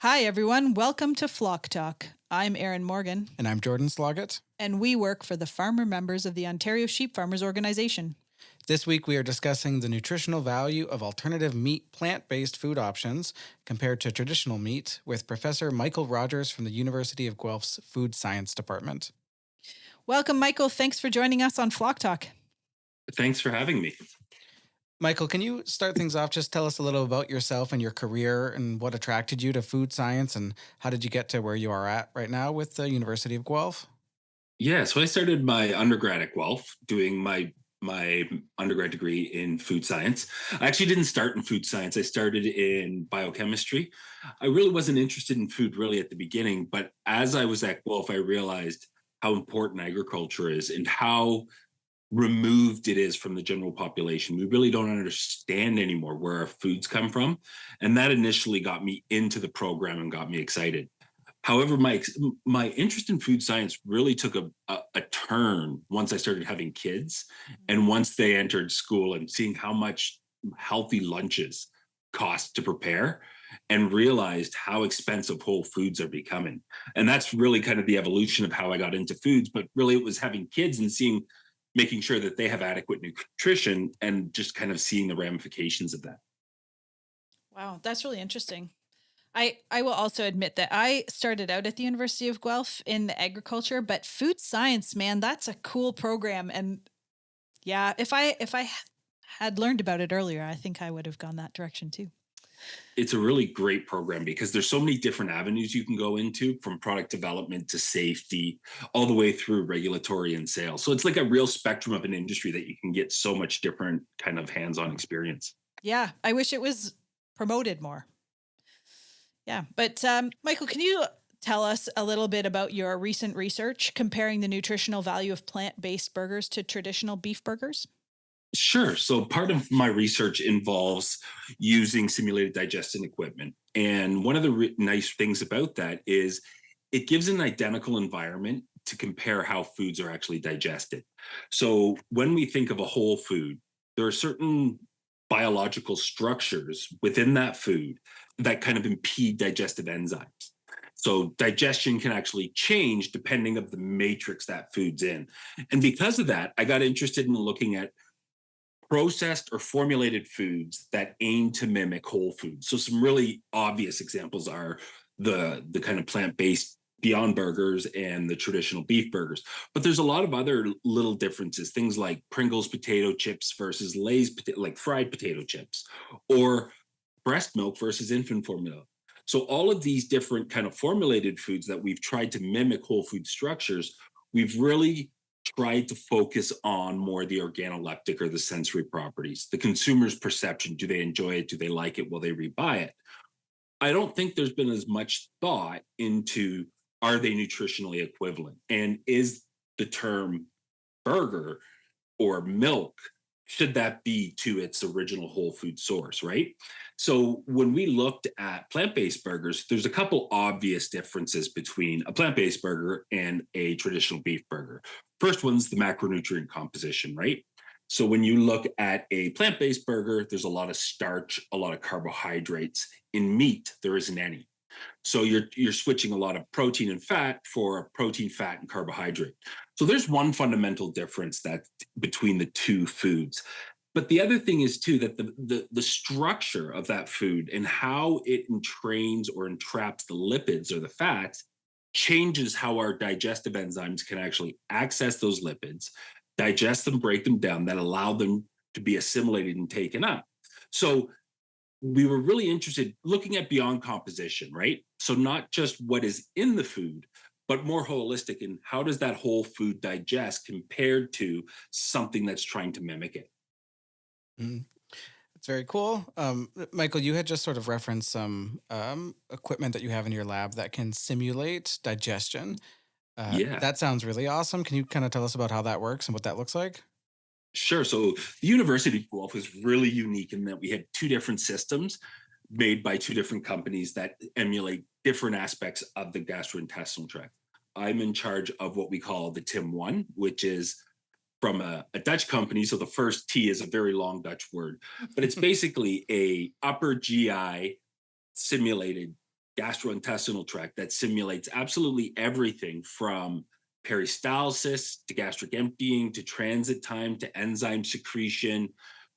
Hi, everyone. Welcome to Flock Talk. I'm Erin Morgan, And I'm Jordan Sloggett. and we work for the farmer members of the Ontario Sheep Farmers Organization. This week we are discussing the nutritional value of alternative meat plant-based food options compared to traditional meat with Professor Michael Rogers from the University of Guelph's Food Science Department. Welcome, Michael. Thanks for joining us on Flock Talk. Thanks for having me. Michael, can you start things off? Just tell us a little about yourself and your career and what attracted you to food science and how did you get to where you are at right now with the University of Guelph? Yeah, so I started my undergrad at Guelph doing my undergrad degree in food science. I actually didn't start in food science. I started in biochemistry. I really wasn't interested in food really at the beginning, but as I was at Guelph, I realized how important agriculture is and how removed it is from the general population. We really don't understand anymore where our foods come from. And that initially got me into the program and got me excited. However, my interest in food science really took a turn once I started having kids and once they entered school and seeing how much healthy lunches cost to prepare and realized how expensive whole foods are becoming. And that's really kind of the evolution of how I got into foods. But really, it was having kids and making sure that they have adequate nutrition and just kind of seeing the ramifications of that. Wow, that's really interesting. I will also admit that I started out at the University of Guelph in the agriculture, but food science, man, that's a cool program. And yeah, if I had learned about it earlier, I think I would have gone that direction too. It's a really great program because there's so many different avenues you can go into, from product development to safety all the way through regulatory and sales. So it's like a real spectrum of an industry that you can get so much different kind of hands-on experience. Yeah, I wish it was promoted more. Yeah, but Michael, can you tell us a little bit about your recent research comparing the nutritional value of plant-based burgers to traditional beef burgers? Sure. So part of my research involves using simulated digestion equipment. And one of the nice things about that is it gives an identical environment to compare how foods are actually digested. So when we think of a whole food, there are certain biological structures within that food that kind of impede digestive enzymes. So digestion can actually change depending of the matrix that food's in. And because of that, I got interested in looking at processed or formulated foods that aim to mimic whole foods. So some really obvious examples are the kind of plant-based Beyond Burgers and the traditional beef burgers. But there's a lot of other little differences, things like Pringles potato chips versus Lay's like fried potato chips, or breast milk versus infant formula. So all of these different kind of formulated foods that we've tried to mimic whole food structures, we've really tried to focus on more the organoleptic or the sensory properties, the consumer's perception. Do they enjoy it? Do they like it? Will they rebuy it? I don't think there's been as much thought into, are they nutritionally equivalent? And is the term burger or milk, should that be to its original whole food source, right? So when we looked at plant-based burgers, there's a couple obvious differences between a plant-based burger and a traditional beef burger. First one's the macronutrient composition, right? So when you look at a plant-based burger, there's a lot of starch, a lot of carbohydrates. In meat, there isn't any. So you're switching a lot of protein and fat for protein, fat, and carbohydrate. So there's one fundamental difference that between the two foods. But the other thing is too that the structure of that food and how it entrains or entraps the lipids or the fats changes how our digestive enzymes can actually access those lipids, digest them, break them down, that allow them to be assimilated and taken up. So we were really interested looking at beyond composition, right? So not just what is in the food, but more holistic in how does that whole food digest compared to something that's trying to mimic it. Mm, That's very cool. Michael, you had just sort of referenced some equipment that you have in your lab that can simulate digestion. Yeah, That sounds really awesome. Can you kind of tell us about how that works and what that looks like? sure. So the University of Guelph was really unique in that we had two different systems made by two different companies that emulate different aspects of the gastrointestinal tract. I'm in charge of what we call the TIM1, which is from a Dutch company. So the first T is a very long Dutch word, but it's basically a upper GI simulated gastrointestinal tract that simulates absolutely everything from peristalsis to gastric emptying to transit time to enzyme secretion,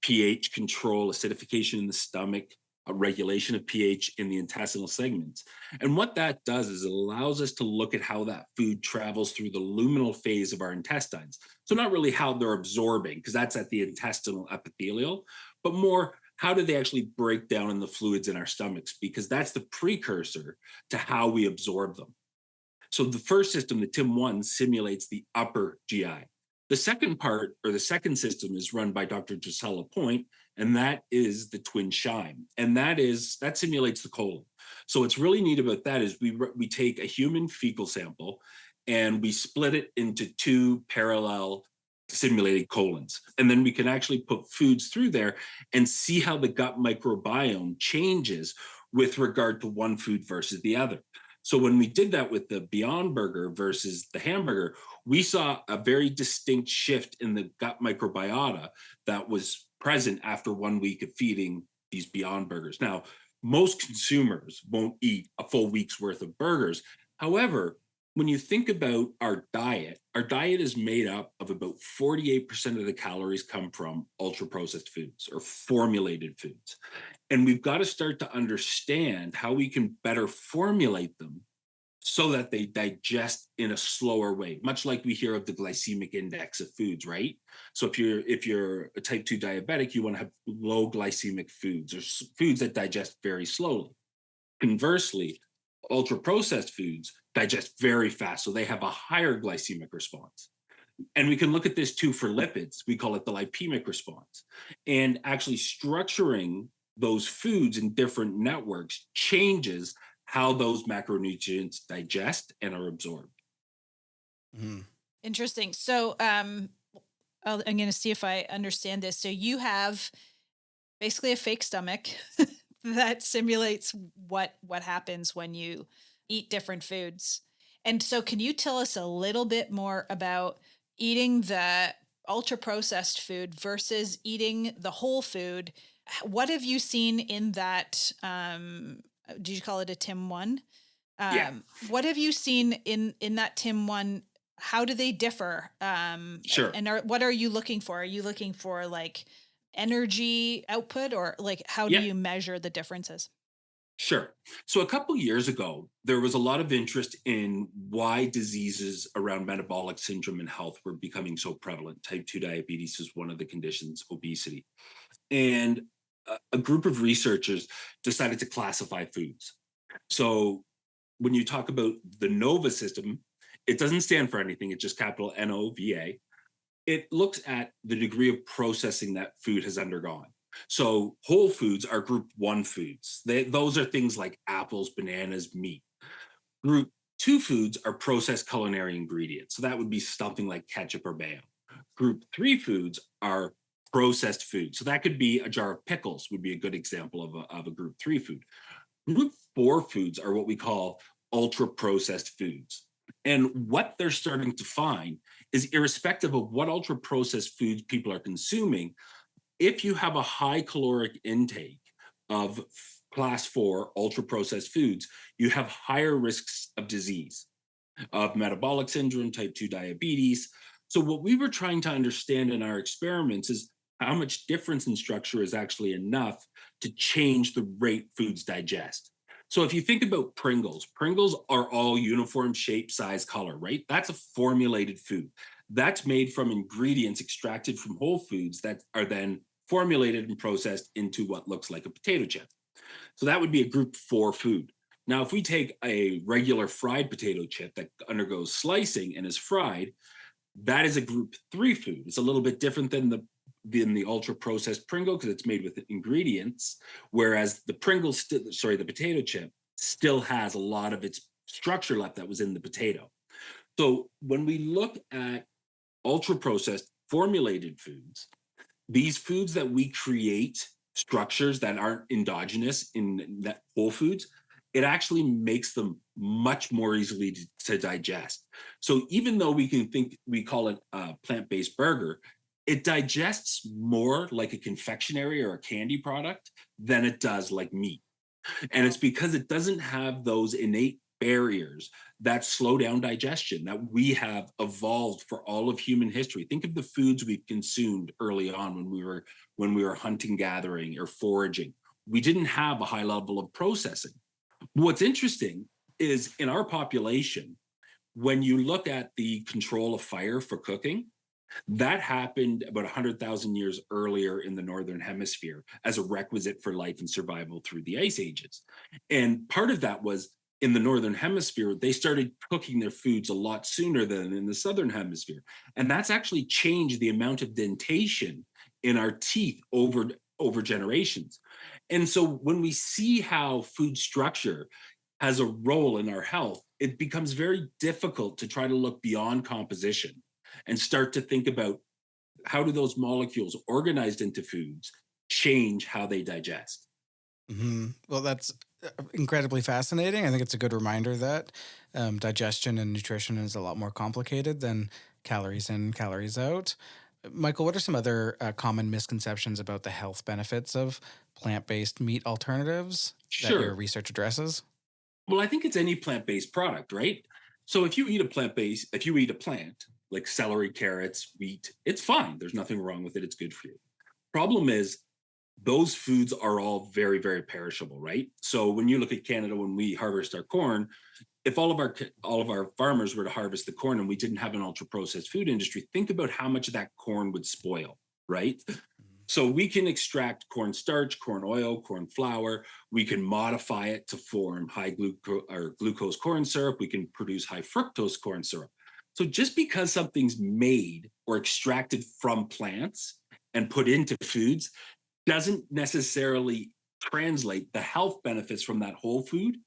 pH control, acidification in the stomach, a regulation of pH in the intestinal segments. And what that does is it allows us to look at how that food travels through the luminal phase of our intestines. So not really how they're absorbing, because that's at the intestinal epithelial, but more how do they actually break down in the fluids in our stomachs, because that's the precursor to how we absorb them. So the first system, the TIM1, simulates the upper GI. The second part, or the second system, is run by Dr. Gisela Point, and that is the Twin Shine, and that simulates the colon. So what's really neat about that is we take a human fecal sample and we split it into two parallel simulated colons, and then we can actually put foods through there and see how the gut microbiome changes with regard to one food versus the other. So when we did that with the Beyond Burger versus the hamburger, we saw a very distinct shift in the gut microbiota that was present after 1 week of feeding these Beyond Burgers. Now, most consumers won't eat a full week's worth of burgers. However, when you think about our diet is made up of about 48% of the calories come from ultra processed foods or formulated foods. And we've got to start to understand how we can better formulate them so that they digest in a slower way, much like we hear of the glycemic index of foods, right? So if you're a type 2 diabetic, you want to have low glycemic foods or foods that digest very slowly. Conversely, ultra processed foods digest very fast, so they have a higher glycemic response. And we can look at this too for lipids. We call it the lipemic response. And actually structuring those foods in different networks changes how those macronutrients digest and are absorbed. Mhm. Interesting. So I'm going to see if I understand this. So you have basically a fake stomach that simulates what happens when you eat different foods. And so can you tell us a little bit more about eating the ultra processed food versus eating the whole food? What have you seen in that did you call it a TIM1? Yeah. What have you seen in that TIM1? How do they differ? Sure. And what are you looking for? Are you looking for like energy output, or like how do Yeah. you measure the differences? Sure. So a couple years ago, there was a lot of interest in why diseases around metabolic syndrome and health were becoming so prevalent. Type 2 diabetes is one of the conditions, obesity. And a group of researchers decided to classify foods. So when you talk about the NOVA system, it doesn't stand for anything. It's just capital NOVA. It looks at the degree of processing that food has undergone. So whole foods are group 1 foods. Those are things like apples, bananas, meat. Group 2 foods are processed culinary ingredients. So that would be something like ketchup or mayo. Group 3 foods are processed foods. So that could be a jar of pickles would be a good example of a group 3 food. Group 4 foods are what we call ultra processed foods. And what they're starting to find is, irrespective of what ultra processed foods people are consuming, if you have a high caloric intake of class 4 ultra processed foods, you have higher risks of disease, of metabolic syndrome, type 2 diabetes. So what we were trying to understand in our experiments is how much difference in structure is actually enough to change the rate foods digest. So if you think about Pringles are all uniform shape, size, color, right? That's a formulated food. That's made from ingredients extracted from whole foods that are then formulated and processed into what looks like a potato chip. So that would be a group 4 food. Now, if we take a regular fried potato chip that undergoes slicing and is fried, that is a group 3 food. It's a little bit different than the ultra processed Pringle because it's made with ingredients, whereas the the potato chip still has a lot of its structure left that was in the potato. So when we look at ultra processed formulated foods, these foods that we create structures that aren't endogenous in that whole foods, it actually makes them much more easily to digest. So even though we call it a plant-based burger, it digests more like a confectionery or a candy product than it does like meat. And it's because it doesn't have those innate barriers that slow down digestion that we have evolved for all of human history. Think of the foods we consumed early on when we were hunting, gathering, or foraging. We didn't have a high level of processing. What's interesting is in our population, when you look at the control of fire for cooking, that happened about 100,000 years earlier in the Northern Hemisphere as a requisite for life and survival through the ice ages. And part of that was in the Northern Hemisphere, they started cooking their foods a lot sooner than in the Southern Hemisphere. And that's actually changed the amount of dentation in our teeth over generations. And so when we see how food structure has a role in our health, it becomes very difficult to try to look beyond composition and start to think about how do those molecules organized into foods change how they digest. Well, that's incredibly fascinating. I think it's a good reminder that digestion and nutrition is a lot more complicated than calories in, calories out. Michael, what are some other common misconceptions about the health benefits of plant based meat alternatives that your Sure. research addresses? Well, I think it's any plant-based product, right? So if you eat a plant like celery, carrots, wheat, it's fine. There's nothing wrong with it. It's good for you. Problem is, those foods are all very, very perishable, right? So when you look at Canada, when we harvest our corn, if all of our farmers were to harvest the corn and we didn't have an ultra processed food industry, think about how much of that corn would spoil, right? So we can extract cornstarch, corn oil, corn flour. We can modify it to form glucose corn syrup. We can produce high fructose corn syrup. So just because something's made or extracted from plants and put into foods doesn't necessarily translate the health benefits from that whole food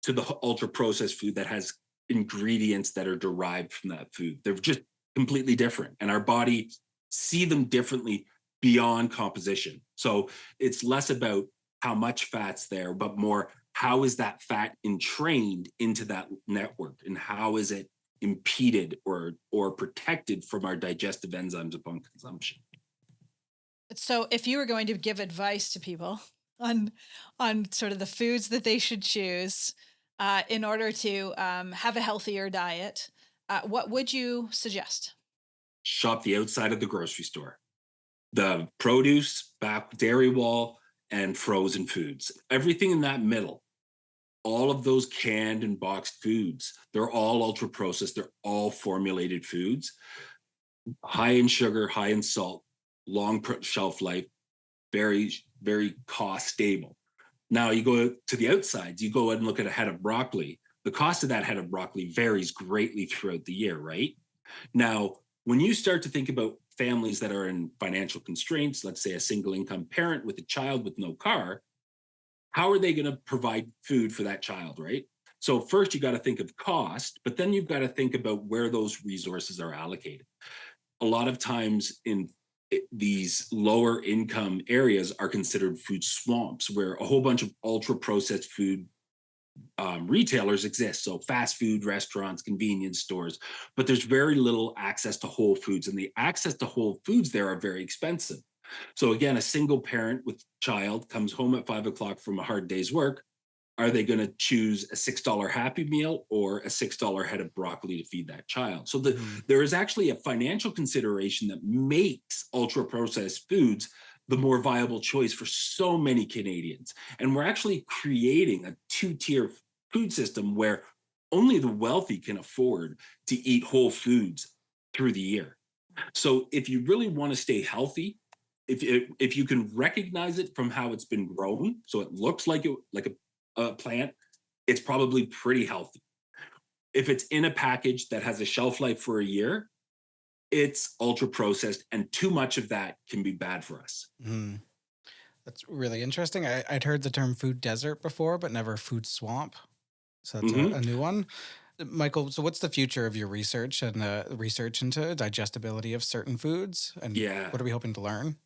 to the ultra processed food that has ingredients that are derived from that food. They're just completely different, and our body see them differently beyond composition. So it's less about how much fat's there, but more how is that fat entrained into that network, and how is it impeded or protected from our digestive enzymes upon consumption. So if you were going to give advice to people on sort of the foods that they should choose in order to have a healthier diet, what would you suggest? Shop the outside of the grocery store. The produce, back dairy wall, and frozen foods. Everything in that middle, all of those canned and boxed foods, they're all ultra processed. They're all formulated foods, high in sugar, high in salt, long shelf life, very, very cost stable. Now you go to the outsides, you go and look at a head of broccoli. The cost of that head of broccoli varies greatly throughout the year, right? Now, when you start to think about families that are in financial constraints, let's say a single income parent with a child with no car, how are they going to provide food for that child, right? So, first, you got to think of cost, but then you've got to think about where those resources are allocated. A lot of times in these lower income areas are considered food swamps where a whole bunch of ultra processed food retailers exist. So fast food restaurants, convenience stores, but there's very little access to whole foods, and the access to whole foods there are very expensive. So again, a single parent with child comes home at 5 o'clock from a hard day's work. Are they going to choose a $6 Happy Meal or a $6 head of broccoli to feed that child? So Mhm. there is actually a financial consideration that makes ultra processed foods the more viable choice for so many Canadians. And we're actually creating a two-tier food system where only the wealthy can afford to eat whole foods through the year. So if you really want to stay healthy, if you can recognize it from how it's been grown, so it looks like a plant, it's probably pretty healthy. If it's in a package that has a shelf life for a year, it's ultra processed, and too much of that can be bad for us. Mhm. That's really interesting. I'd heard the term food desert before, but never food swamp. So that's a Mhm. new one. Michael, so what's the future of your research and research into digestibility of certain foods? And Yeah. what are we hoping to learn?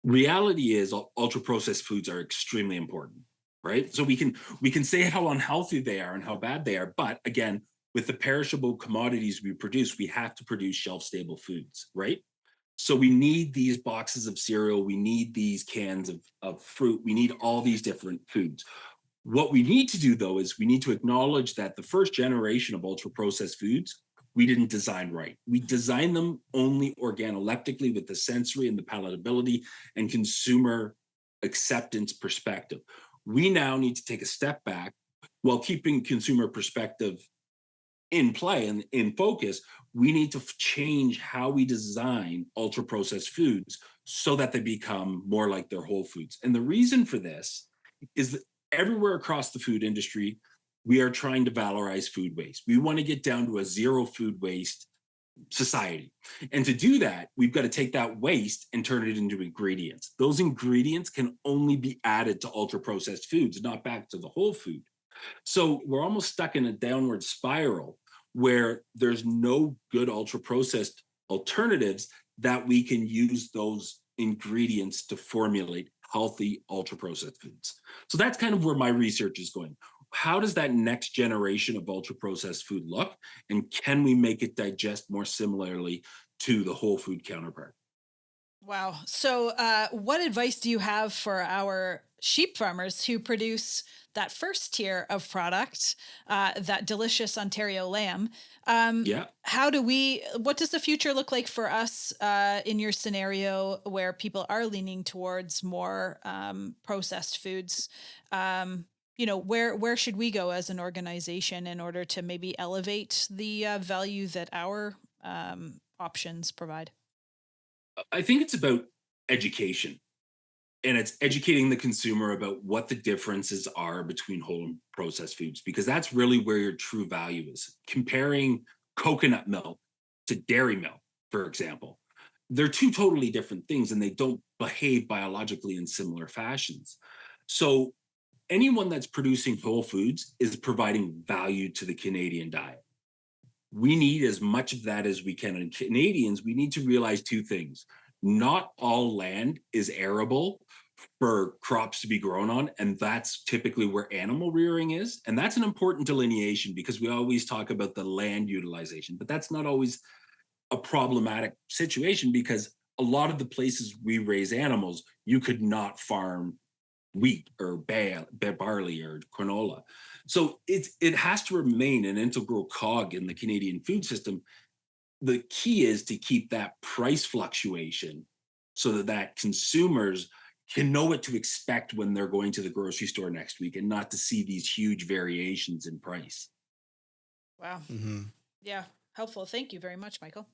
Reality is ultra processed foods are extremely important, right? So we can say how unhealthy they are and how bad they are, but again, with the perishable commodities we produce, we have to produce shelf stable foods, right? So we need these boxes of cereal, we need these cans of fruit, we need all these different foods. What we need to do, though, is we need to acknowledge that the first generation of ultra processed foods, we didn't design right. We designed them only organoleptically with the sensory and the palatability and consumer acceptance perspective. We now need to take a step back while keeping consumer perspective in play and in focus. We need to change how we design ultra processed foods so that they become more like their whole foods. And the reason for this is that everywhere across the food industry, we are trying to valorize food waste. We want to get down to a zero food waste society. And to do that, we've got to take that waste and turn it into ingredients. Those ingredients can only be added to ultra processed foods, not back to the whole food. So we're almost stuck in a downward spiral where there's no good ultra processed alternatives that we can use those ingredients to formulate healthy ultra processed foods. So that's kind of where my research is going. How does that next generation of ultra processed food look? And can we make it digest more similarly to the whole food counterpart? Wow. So, what advice do you have for our sheep farmers who produce that first tier of product, that delicious Ontario lamb? Yeah. What does the future look like for us in your scenario where people are leaning towards more processed foods? Where should we go as an organization in order to maybe elevate the value that our options provide? I think it's about education, and it's educating the consumer about what the differences are between whole and processed foods, because that's really where your true value is. Comparing coconut milk to dairy milk, for example, they're two totally different things and they don't behave biologically in similar fashions. So anyone that's producing whole foods is providing value to the Canadian diet. We need as much of that as we can. And Canadians, we need to realize two things. Not all land is arable for crops to be grown on. And that's typically where animal rearing is. And that's an important delineation because we always talk about the land utilization, but that's not always a problematic situation because a lot of the places we raise animals, you could not farm wheat or barley or canola. So it has to remain an integral cog in the Canadian food system. The key is to keep that price fluctuation so that consumers can know what to expect when they're going to the grocery store next week and not to see these huge variations in price. Wow. Mm-hmm. Yeah. Helpful. Thank you very much, Michael.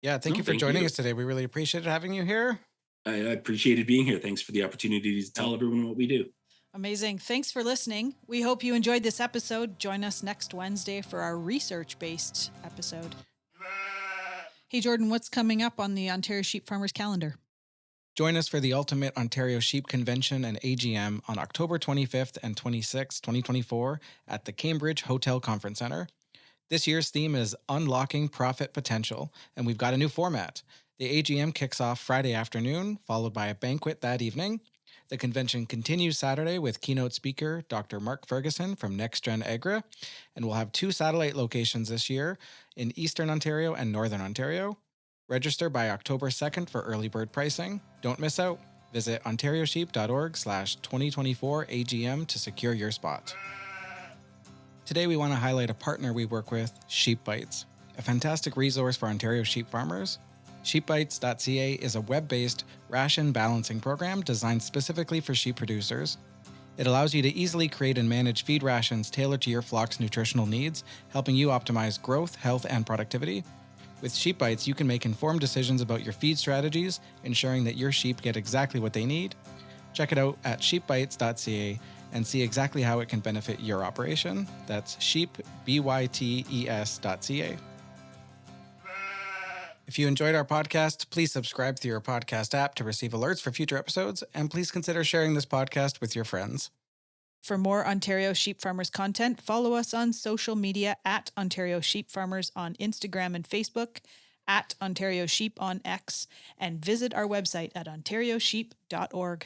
Yeah, thank No, you for thank joining you. us today. We really appreciated having you here. I appreciated being here. Thanks for the opportunity to tell everyone what we do. Amazing. Thanks for listening. We hope you enjoyed this episode. Join us next Wednesday for our research-based episode. Hey, Jordan, what's coming up on the Ontario Sheep Farmers calendar? Join us for the Ultimate Ontario Sheep Convention and AGM on October 25th and 26th, 2024 at the Cambridge Hotel Conference Centre. This year's theme is Unlocking Profit Potential, and we've got a new format. The AGM kicks off Friday afternoon, followed by a banquet that evening. The convention continues Saturday with keynote speaker Dr. Mark Ferguson from NextGen Agra, and we'll have 2 satellite locations this year in Eastern Ontario and Northern Ontario. Register by October 2nd for early bird pricing. Don't miss out. Visit ontariosheep.org/2024 AGM to secure your spot. Today we want to highlight a partner we work with, Sheep Bites, a fantastic resource for Ontario sheep farmers. Sheepbites.ca is a web-based ration balancing program designed specifically for sheep producers. It allows you to easily create and manage feed rations tailored to your flock's nutritional needs, helping you optimize growth, health, and productivity. With Sheep Bites, you can make informed decisions about your feed strategies, ensuring that your sheep get exactly what they need. Check it out at sheepbites.ca and see exactly how it can benefit your operation. That's sheepbytes.ca. If you enjoyed our podcast, please subscribe through your podcast app to receive alerts for future episodes, and please consider sharing this podcast with your friends. For more Ontario Sheep Farmers content, follow us on social media at Ontario Sheep Farmers on Instagram and Facebook, at Ontario Sheep on X, and visit our website at ontariosheep.org.